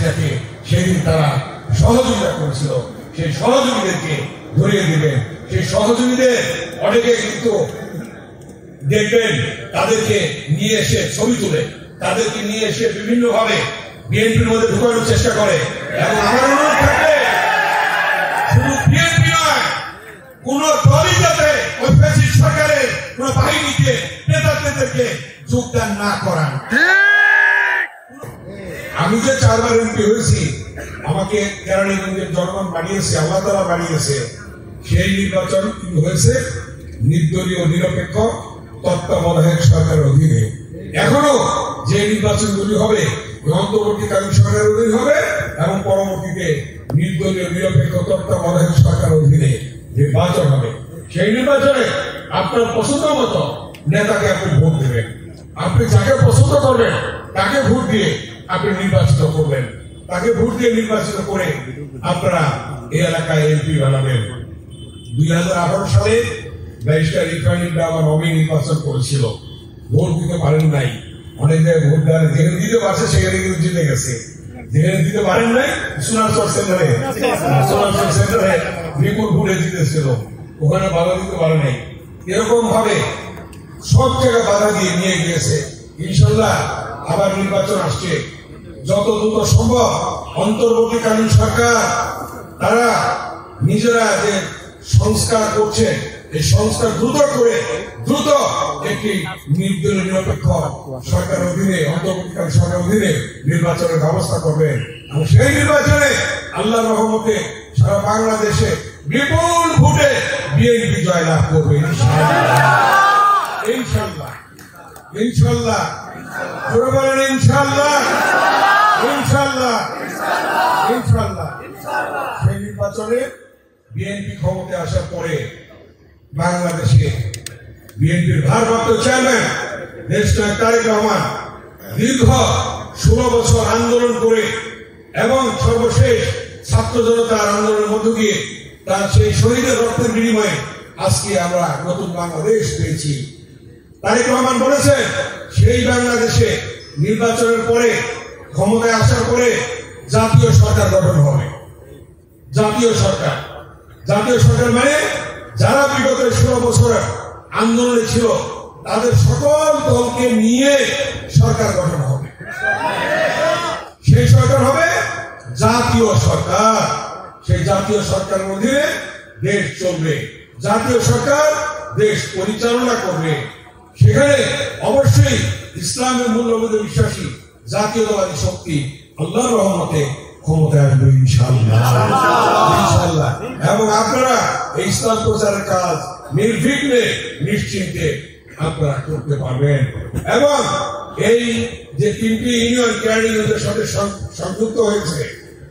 দেশটাকে সেদিন তারা সহযোগিতা করেছিল, সেই সহযোগীদেরকে ধরিয়ে দিবেন। সেই সহযোগীদের অনেকে কিন্তু দেখবেন তাদেরকে নিয়ে এসে ছবি তুলে, তাদেরকে নিয়ে এসে বিভিন্ন ভাবে বিএনপির মধ্যে ঢুকানোর চেষ্টা করে। এবং আমার অনুরোধ থাকবে শুধু বিএনপি নয়, কোন দলই যাতে ওই ফ্যাসিস্ট সরকারের কোন বাহিনীকে নেতাদেরকে যোগদান না করান। আমি যে 4 বার এমপি হয়েছি, আমাকে কেরানীগঞ্জের জনগণ বানিয়েছে, আল্লাহ তাআলা বানিয়েছে। সেই নির্বাচন কিন্তু হয়েছে নির্দলীয় নিরপেক্ষ তত্ত্বাবধায়ক সরকারের অধীনে। এখনো যে নির্বাচনগুলি হবে অন্তর্বর্তীকালীন সরকারের অধীনে হবে এবং পরবর্তীতে নির্দলীয় নিরপেক্ষ তত্ত্বাবধায়ক সরকারের অধীনে নির্বাচন হবে। সেই নির্বাচনে আপনার পছন্দ মতো নেতাকে আপনি ভোট দেবেন। আপনি যাকে পছন্দ করবেন তাকে ভোট দিয়ে আপনি নির্বাচিত করবেন। তাকে ভোট দিয়ে নির্বাচিত করে আপনারা এই এলাকায় এমপি বানাবেন। 2018 সালে ব্যারিস্টার ইরফানুল আমার অমি নির্বাচন করেছিল, ভোট দিতে পারেন নাই। অনেক জায়গায় ভোট দেওয়ার যেখানে দিতে পারছে সেখানে কিন্তু জিতে গেছে, যেখানে দিতে পারেন নাই সোনারচর সেন্টারে বিপুল ভোটে জিতেছিল, ওখানে বাধা দিতে পারে নাই। এরকম ভাবে সব জায়গায় বাধা দিয়ে নিয়ে গিয়েছে। ইনশাল্লাহ আবার নির্বাচন আসছে, যত দ্রুত সম্ভব অন্তর্বর্তীকালীন সরকার তারা নিজেরা যে সংস্কার করছে, এই সংস্কার দ্রুত করে দ্রুত একটি নির্দলীয় নিরপেক্ষ সরকারের অধীনে, অন্তর্বর্তীকালীন সরকারের অধীনে নির্বাচনের ব্যবস্থা করবেন। এবং সেই নির্বাচনে আল্লাহর রহমতে সারা বাংলাদেশে বিপুল ভোটে বিএনপি জয়লাভ করবে ইনশাআল্লাহ। ইনশাআল্লাহ জোরে বলেন ইনশাআল্লাহ, ইনশাআল্লাহ, ইনশাআল্লাহ। সেই নির্বাচনে বিএনপি ক্ষমতায় আসার পরে বাংলাদেশে বিএনপির ভারপ্রাপ্ত চেয়ারম্যান দেশনায়ক তারেক রহমান দীর্ঘ 16 বছর আন্দোলন করে এবং সর্বশেষ ছাত্র জনতার আন্দোলনের মধ্য দিয়ে তার সেই শহীদের রক্তের বিনিময়ে আজকে আমরা নতুন বাংলাদেশ পেয়েছি। তারেক রহমান বলেছেন সেই বাংলাদেশে নির্বাচনের পরে ক্ষমতায় আসার পরে জাতীয় সরকার গঠন হবে। জাতীয় সরকার, জাতীয় সরকার মানে যারা বিগত 16 বছর আন্দোলনে ছিল তাদের সকল দলকে নিয়ে সরকার গঠন হবে। সেই সরকার হবে জাতীয় সরকার। সেই জাতীয় সরকারের অধীনে দেশ চলবে, জাতীয় সরকার দেশ পরিচালনা করবে। সেখানে অবশ্যই ইসলামের মূল্যবোধে বিশ্বাসী জাতীয়তাবাদী শক্তি আল্লাহর রহমতে ক্ষমতায় আসবে ইনশাআল্লাহ, ইনশাআল্লাহ। এবং আপনারা এই ইসলাম প্রচারের কাজ নির্বিঘ্নে নিশ্চিন্তে আপনারা করতে পারবেন। এবং এই যে 3টি ইউনিয়ন কেরানীগঞ্জের সাথে সংযুক্ত হয়েছে,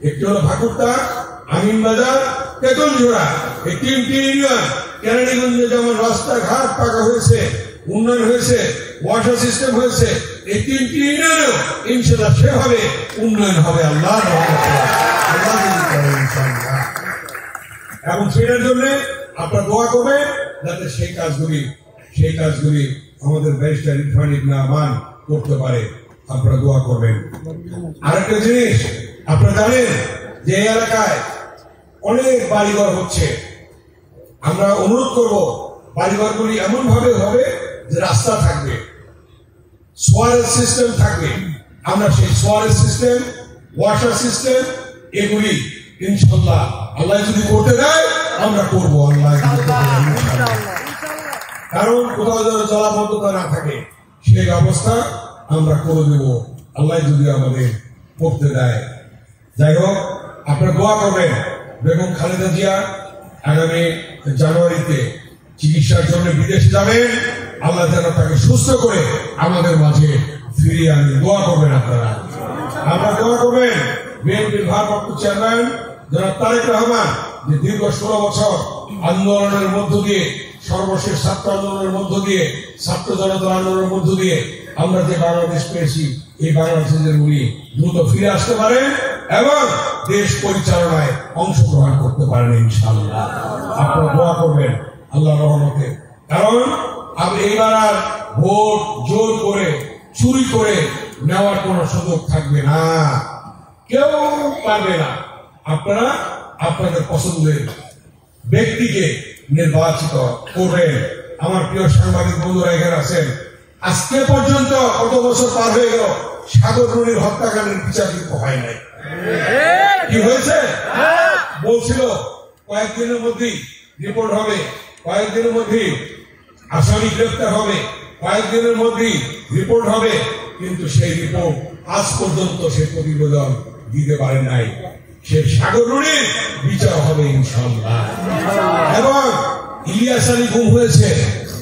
একটি হলো ভাকুরতা, আমিনবাজার, তেতুলঝোড়া। এই 3টি ইউনিয়ন কেরানীগঞ্জে যেমন রাস্তাঘাট পাকা হয়েছে, উন্নয়ন হয়েছে, ওয়াটার সিস্টেম হয়েছে, এই 3টি ইউনিয়নেও ইনশাআল্লাহ সেভাবে উন্নয়ন হবে আল্লাহর রহমতে, আল্লাহ ইনশাআল্লাহ। এবং সেটার জন্য আপনারা দোয়া করবেন যাতে সেই কাজগুলি আমাদের ব্যারিস্টার ইরফানুল রহমান করতে পারে। আপনারা দোয়া করবেন। আরেকটা জিনিস আপনারা জানেন যে এই এলাকায় অনেক বাড়িঘর হচ্ছে। আমরা অনুরোধ করব বাড়িঘরগুলি এমন ভাবে হবে যে রাস্তা থাকবে, সোয়ারেজ সিস্টেম থাকবে। আমরা সেই সোয়ারেজ সিস্টেম, ওয়াটার সিস্টেম এগুলি ইনশাআল্লাহ আল্লাহ যদি করতে দেয় আমরা করবো। আল্লাহ কারণ কোথাও যেন জলাবদ্ধতা না থাকে সেই ব্যবস্থা আমরা করে দেব আল্লাহ যদি আমাদের করতে দেয়। যাই হোক, আপনারা দোয়া করবেন বেগম খালেদা জিয়া আগামী জানুয়ারিতে চিকিৎসার জন্য বিদেশে যাবেন। আল্লাহ যেন তাকে সুস্থ করে আমাদের মাঝে ফিরিয়ে আনে। দোয়া করবেন আপনারা, আমরা দোয়া করবেন বিএনপির ভারপ্রাপ্ত চেয়ারম্যান জনাব তারেক রহমান যে দীর্ঘ 16 বছর আন্দোলনের মধ্য দিয়ে, সর্বশেষ ছাত্র আন্দোলনের মধ্য দিয়ে, ছাত্র জনতার আন্দোলনের মধ্য দিয়ে আমরা যে বাংলাদেশ পেয়েছি, এই বাংলাদেশের উনি দ্রুত ফিরে আসতে পারেন এবং দেশ পরিচালনায় অংশগ্রহণ করতে পারেন ইনশাআল্লাহ। আপনারা দোয়া করবেন আল্লাহর রহমতে। কারণ এইবার আর ভোট জোর করে চুরি করে নেওয়ার কোন সুযোগ থাকবে না। কেউ পারবে না। আপনারা আপনাদের পছন্দের ব্যক্তিকে নির্বাচিত করবেন। আমার প্রিয় সাংবাদিক বন্ধুরা এখানে আছেন, আজকে পর্যন্ত কত বছর পার হয়ে গেল, সাগর রুনির হত্যাকাণ্ডের বিচার কিন্তু হয় নাই। কি হয়েছে? বলছিল কয়েকদিনের মধ্যেই রিপোর্ট হবে, কয়েকদিনের মধ্যেই আসামি গ্রেফতার হবে, কয়েকদিনের মধ্যেই রিপোর্ট হবে, কিন্তু সেই রিপোর্ট আজ পর্যন্ত সে প্রতিবেদন দিতে পারে নাই। সে সাগর রুনির বিচার হবে ইনশাআল্লাহ। এবং ইলিয়াস আলী গুম হয়েছে,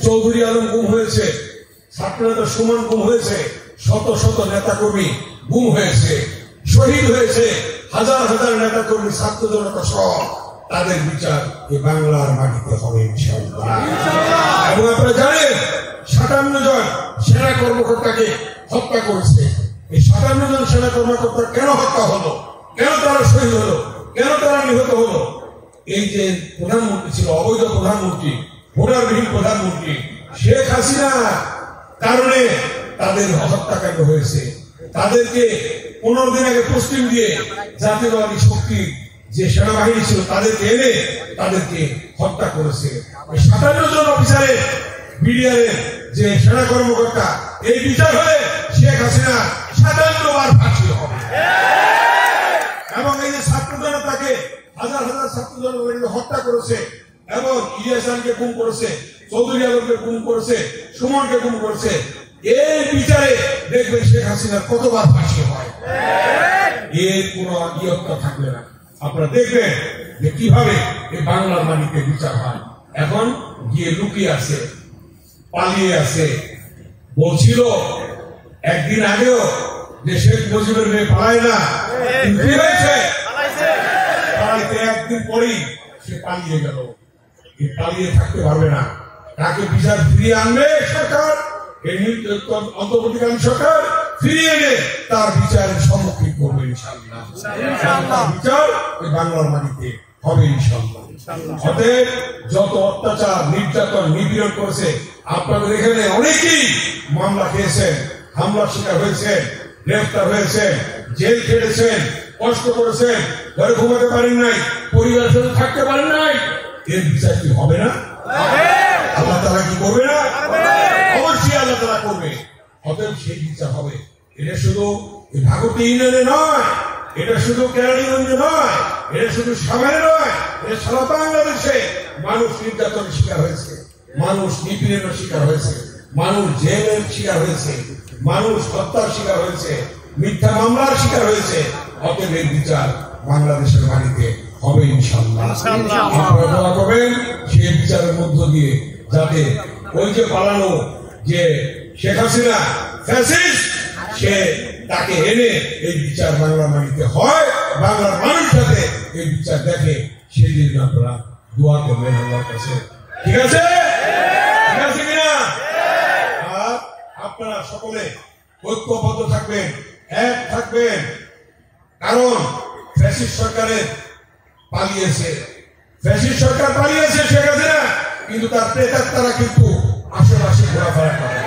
চৌধুরী আলম গুম হয়েছে, ছাত্রনেতা সুমন গুম হয়েছে, শত শত নেতা কর্মী গুম হয়েছে, শহীদ হয়েছে, হাজার হাজার নেতা কর্মী, ছাত্র জনতা সহ তাদের বিচার এই বাংলার মাটিতে হবে ইনশাআল্লাহ। এবং আপনারা জানেন 57 জন সেনা কর্মকর্তাকে হত্যা করেছে। এই 57 জন সেনা কর্মকর্তা কেন হত্যা হলো, কেন তারা শহীদ হলো, কেন তারা নিহত হলো? এই যে প্রধানমন্ত্রী ছিল, অবৈধ প্রধানমন্ত্রী, ভোটারবিহীন প্রধানমন্ত্রী শেখ হাসিনা কারণে তাদের হত্যাকাণ্ড হয়েছে। তাদেরকে 15 দিন আগে পশ্চিম দিয়ে জাতীয়বাদী শক্তি যে সেনাবাহিনী ছিল তাদেরকে এনে তাদেরকে হত্যা করেছে। 57 জন অফিসারের বিডিআরের যে সেনা কর্মকর্তা, এই বিচার হলে শেখ হাসিনা 57 বার ফাঁসি হবে। এবং এই যে ছাত্র জনতাকে, হাজার হাজার ছাত্র জনতাকে হত্যা করেছে, এবং ইলিয়াস আলীকে গুম করেছে, চৌধুরী আলমকে গুম করেছে, সুমনকে গুম করেছে, এই বিচারে দেখবেন শেখ হাসিনার কতবার ফাঁসি হয়, এর কোন ইয়ত্তা থাকবে না। আপনারা দেখবেন যে কিভাবে এই বাংলার মাটিতে বিচার হয়। এখন গিয়ে লুকিয়ে আছে, পালিয়ে আছে। বলছিল একদিন আগেও যে শেখ মুজিবের মেয়ে পালায় না, কি হয়েছে? পালাইতে একদিন পরেই সে পালিয়ে গেল। পালিয়ে থাকতে পারবে না। তাকে বিচার ফিরিয়ে আনবে সরকার, অন্তর্বর্তীকালীন সরকার ফিরিয়ে এনে তার বিচারের সম্মুখীন করবে ইনশাআল্লাহ। বিচার এই বাংলার মাটিতে হবে ইনশাআল্লাহ। অতএব যত অত্যাচার, নির্যাতন, নিপীড়ন করেছে, আপনাদের এখানে অনেকেই মামলা খেয়েছেন, হামলার শিকার হয়েছেন, গ্রেফতার হয়েছেন, জেল খেটেছেন, কষ্ট করেছেন, ঘরে ঘুমাতে পারেন নাই, পরিবারের সাথে থাকতে পারেন নাই। এর বিচার কি হবে না? আল্লাহ তাআলা কি করবে না? অবশ্যই আল্লাহ তাআলা করবে। অতএব সেই বিচার হবে। এটা শুধু ভাগবতী ইউনিয়নে নয়, এটা শুধু কেরানীগঞ্জে নয়, এটা শুধু সাভারে নয়, এটা সারা বাংলাদেশে মানুষ নির্যাতনের শিকার হয়েছে, মানুষ নিপীড়নের শিকার হয়েছে, মানুষ জেলের শিকার হয়েছে, মানুষ হত্যার শিকার হয়েছে, মিথ্যা মামলার শিকার হয়েছে। অতএব এই বিচার বাংলাদেশের মাটিতে হবে ইনশাআল্লাহ। আপনারা দোয়া করবেন সেই বিচারের মধ্য দিয়ে যাতে ওই যে পালানো যে শেখ হাসিনা ফ্যাসিস্ট, সে তাকে এনে এই বিচার বাংলার মাটিতে হয়, বাংলার মানুষ যাতে এই বিচার দেখে, সেই জন্য আপনারা দোয়া করবেন আল্লাহর কাছে। ঠিক আছে? ঠিক আছে কিনা? আর আপনারা সকলে ঐক্যবদ্ধ থাকবেন, এক থাকবেন। কারণ ফ্যাসিস্ট সরকারের পালিয়েছে, ফ্যাসিস্ট সরকার পালিয়েছে শেখ হাসিনা, কিন্তু তার প্রেতাত্মারা কিন্তু আশেপাশে ঘোরাফেরা করে।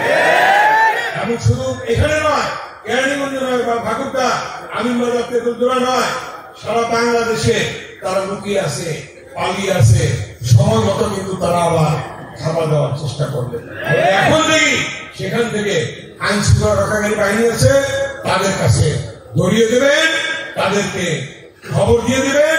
এবং শুধু এখানে নয়, কেরানীগঞ্জ নয়, বা ভাকুরটা, আমিনবাজার, তেতুলজোড়া নয়, সারা বাংলাদেশে তারা লুকিয়ে আছে, পালিয়ে আছে। সময় মতো কিন্তু তারা আবার খাবার দেওয়ার চেষ্টা করবে। এখন দেখি সেখান থেকে আইন শৃঙ্খলা রক্ষাকারী বাহিনী আছে, তাদের কাছে ধরিয়ে দেবেন, তাদেরকে খবর দিয়ে দেবেন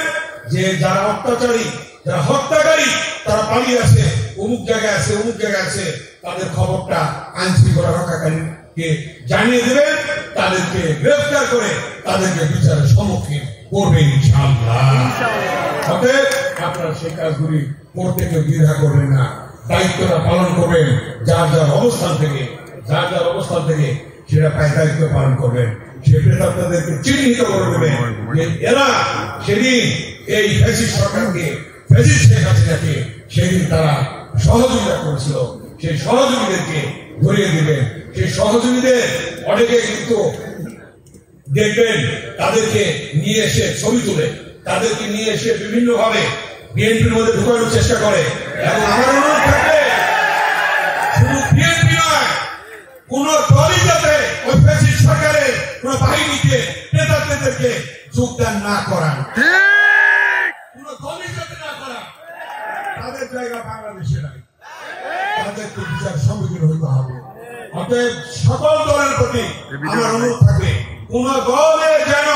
যে যারা অত্যাচারী, যারা হত্যাকারী, তারা পালিয়ে আছে, অমুক জায়গায় আছে, অমুক জায়গায় আছে, তাদের খবরটা আইন শৃঙ্খলা রক্ষাকারীকে জানিয়ে দেবেন, তাদেরকে গ্রেফতার করে তাদেরকে বিচারের সম্মুখীন করবে ইনশাআল্লাহ। অতএব আপনারা সেই কাজগুলি করতে কেউ দ্বিধা করবেন না, দায়িত্বটা পালন করবেন, যার যার অবস্থান থেকে, যার যার অবস্থান থেকে সেটা পায় দায়িত্ব পালন করবেন। সে প্রেতাত্মাদেরকে চিহ্নিত করে দেবেন যে এরা সেদিন এই ফ্যাসিস্ট সরকারকে, ফ্যাসিস্ট শেখ হাসিনাকে সেদিন তারা সহযোগিতা করেছিল, সেই সহযোগীদেরকে ধরিয়ে দিবেন। সেই সহযোগীদের অনেকে কিন্তু দেখবেন তাদেরকে নিয়ে এসে ছবি তুলে, তাদেরকে নিয়ে এসে বিভিন্ন ভাবে বিএনপির মধ্যে ঢুকানোর চেষ্টা করে। এবং আমার অনুরোধ থাকবে, শুধু বিএনপি নয়, কোন দলই যাতে ওই ফ্যাসিস্ট সরকারের কোন বাহিনীতে নেতাদেরকে যোগদান না করান, কোন দলের সাথে না করান, তাদের জায়গা বাংলাদেশে নাই, তাদেরকে বিচার সম্মুখীন হইতে হবে। অতএব সকল দলের প্রতি আমার অনুরোধ থাকবে, কোন দলে যেন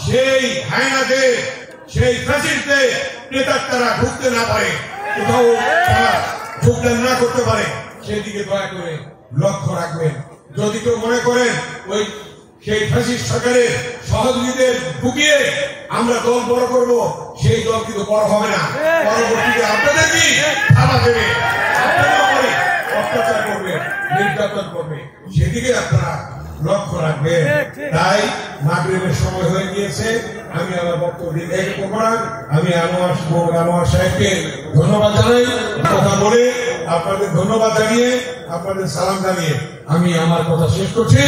সেই হায়নাকে, সেই ফ্যাসিস্টকে নেতার তারা ঢুকতে না পারে, কোথাও তারা যোগদান না করতে পারে, সেদিকে দয়া করে লক্ষ্য রাখবেন। যদি কেউ মনে করেন ওই সেই ফ্যাসিস্ট সরকারের সহযোগীদের ঢুকিয়ে আমরা দল বড় করব, সেই দল কিন্তু বড় হবে না। পরবর্তীতে আপনাদেরকেই থাবা দেবে, আপনাদের উপরে অত্যাচার করবে, নির্যাতন করবে, সেদিকে আপনারা লক্ষ্য রাখবেন। তাই মাগরিবের সময় হয়ে গিয়েছে, আমি আমার বক্তব্য দীর্ঘায়িত করব না। আমি আনোয়ার সাহেবকে ধন্যবাদ জানাই, কথা বলে আপনাদের ধন্যবাদ জানিয়ে, আপনাদের সালাম জানিয়ে আমি আমার কথা শেষ করছি।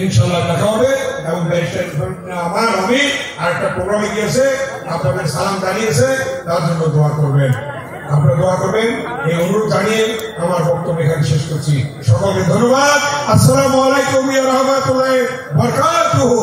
ইনশাল্লাহ দেখা হবে। এবং আমি আরেকটা প্রোগ্রামে গিয়েছে, আপনাদের সালাম জানিয়েছে, তার জন্য দোয়া করবেন, আপনারা দোয়া করবেন, এই অনুরোধ জানিয়ে আমার বক্তব্য এখানে শেষ করছি। সকলকে ধন্যবাদ। আসসালামু আলাইকুম ওয়া রাহমাতুল্লাহি ওয়া বারাকাতুহু।